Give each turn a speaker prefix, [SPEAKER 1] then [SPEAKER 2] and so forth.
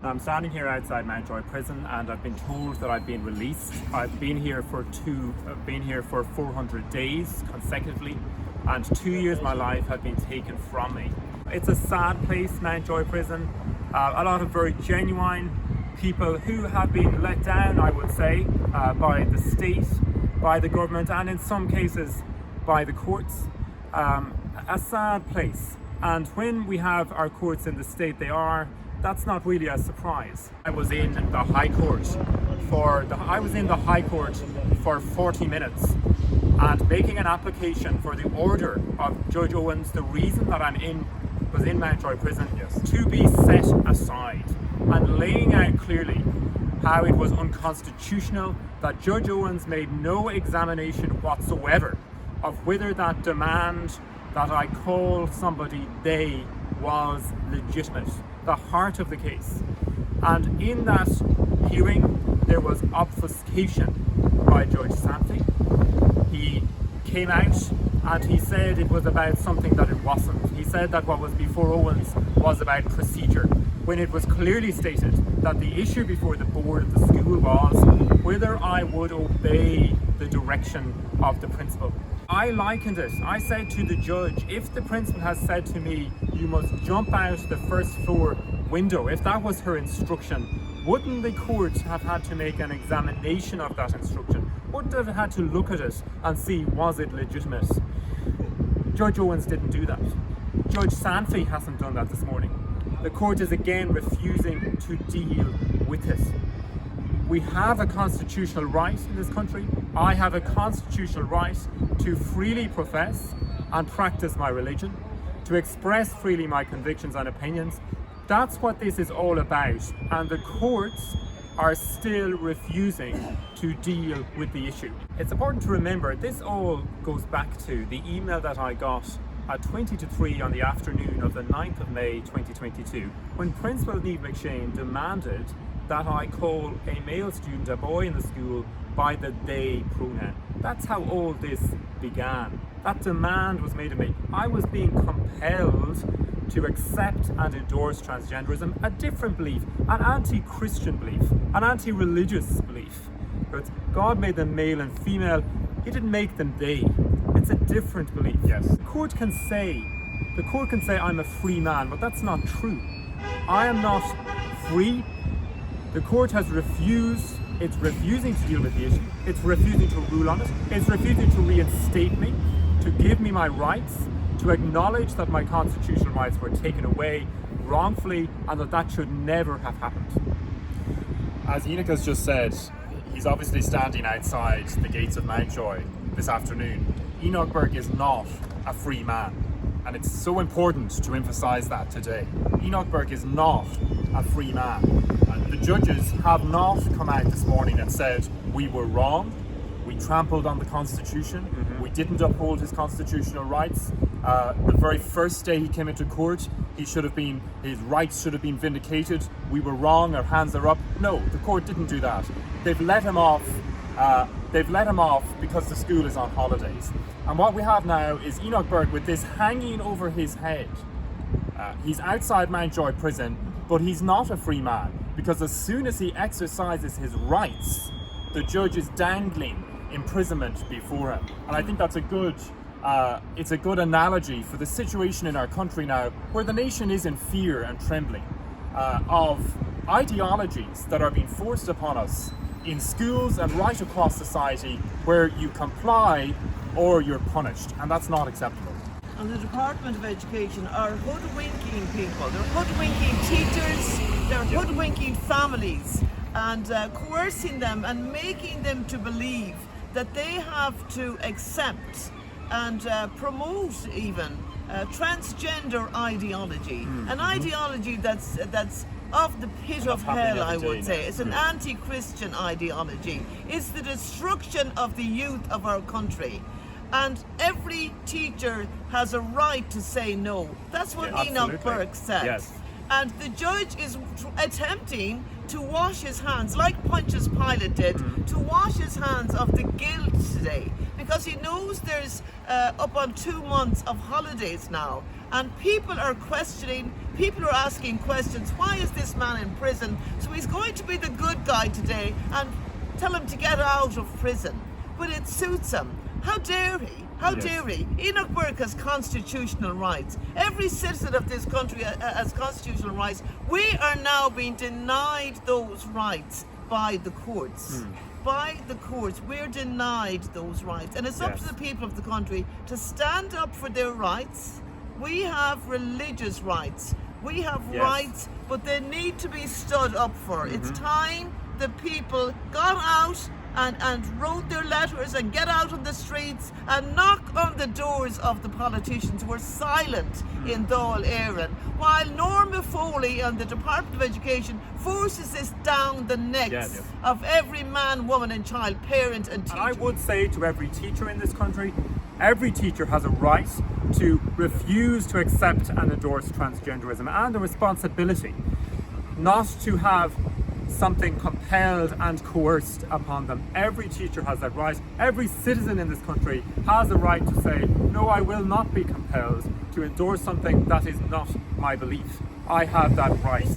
[SPEAKER 1] I'm standing here outside Mountjoy Prison, and I've been told that I've been released. I've been here for 400 days consecutively, and 2 years of my life have been taken from me. It's a sad place, Mountjoy Prison. A lot of very genuine people who have been let down, I would say, by the state, by the government, and in some cases by the courts. A sad place. And when we have our courts in the state they are, that's not really a surprise. I was in the High Court for 40 minutes and making an application for the order of Judge Owens, the reason that was in Mountjoy Prison, to be set aside, and laying out clearly how it was unconstitutional that Judge Owens made no examination whatsoever of whether that demand that I call somebody they was legitimate, the heart of the case. And in that hearing there was obfuscation by Judge Sanfey. He came out and he said it was about something that it wasn't. He said that what was before Owens was about procedure, when it was clearly stated that the issue before the board of the school was whether I would obey the direction of the principal. I likened it. I said to the judge, if the principal has said to me, you must jump out the first floor window, if that was her instruction, wouldn't the court have had to make an examination of that instruction? Wouldn't have had to look at it and see, was it legitimate? Judge Owens didn't do that. Judge Sanfey hasn't done that this morning. The court is again refusing to deal with it. We have a constitutional right in this country. I have a constitutional right to freely profess and practice my religion, to express freely my convictions and opinions. That's what this is all about, and the courts are still refusing to deal with the issue. It's important to remember this all goes back to the email that I got at 20 to 3 on the afternoon of the 9th of May 2022, when Principal Niamh McShane demanded that I call a male student, a boy in the school, by the they pronoun. That's how all this began. That demand was made of me. I was being compelled to accept and endorse transgenderism, a different belief, an anti-Christian belief, an anti-religious belief. But God made them male and female. He didn't make them they. It's a different belief.
[SPEAKER 2] Yes.
[SPEAKER 1] The court can say I'm a free man, but that's not true. I am not free. The court has refused. It's refusing to deal with the issue. It's refusing to rule on it. It's refusing to reinstate me, to give me my rights, to acknowledge that my constitutional rights were taken away wrongfully and that should never have happened.
[SPEAKER 2] As Enoch has just said, he's obviously standing outside the gates of Mountjoy this afternoon. Enoch Burke is not a free man, and it's so important to emphasise that today. Enoch Burke is not a free man. And the judges have not come out this morning and said, we were wrong, we trampled on the Constitution, we didn't uphold his constitutional rights. The very first day he came into court, his rights should have been vindicated. We were wrong, our hands are up. No, the court didn't do that. They've let him off. Because the school is on holidays. And what we have now is Enoch Burke with this hanging over his head. He's outside Mountjoy Prison, but he's not a free man, because as soon as he exercises his rights, the judge is dangling imprisonment before him. And I think that's it's a good analogy for the situation in our country now, where the nation is in fear and trembling of ideologies that are being forced upon us in schools and right across society, where you comply or you're punished, and that's not acceptable.
[SPEAKER 3] And the Department of Education are hoodwinking people. They're hoodwinking teachers, they're hoodwinking families, and coercing them and making them to believe that they have to accept and promote even transgender ideology, an ideology that's of the pit of hell, I would say. It's an anti-Christian ideology. It's the destruction of the youth of our country. And every teacher has a right to say no. That's what Enoch Burke said.
[SPEAKER 1] Yes.
[SPEAKER 3] And the judge is attempting to wash his hands, like Pontius Pilate did, to wash his hands of the guilt today. because he knows there's up on 2 months of holidays now, and people are questioning, people are asking questions. Why is this man in prison? So he's going to be the good guy today and tell him to get out of prison. But it suits him. How dare he? How dare he? Enoch Burke has constitutional rights. Every citizen of this country has constitutional rights. We are now being denied those rights by the courts. By the courts, we're denied those rights. And it's up to the people of the country to stand up for their rights. We have religious rights. We have rights, but they need to be stood up for. It's time the people got out and wrote their letters and get out on the streets and knock on the doors of the politicians who are silent in Dáil Éireann, while Norma Foley and the Department of Education forces this down the necks of every man, woman and child, parent and teacher.
[SPEAKER 1] And I would say to every teacher in this country, every teacher has a right to refuse to accept and endorse transgenderism, and a responsibility not to have something compelled and coerced upon them. Every teacher has that right. Every citizen in this country has a right to say, no, I will not be compelled to endorse something that is not my belief. I have that right.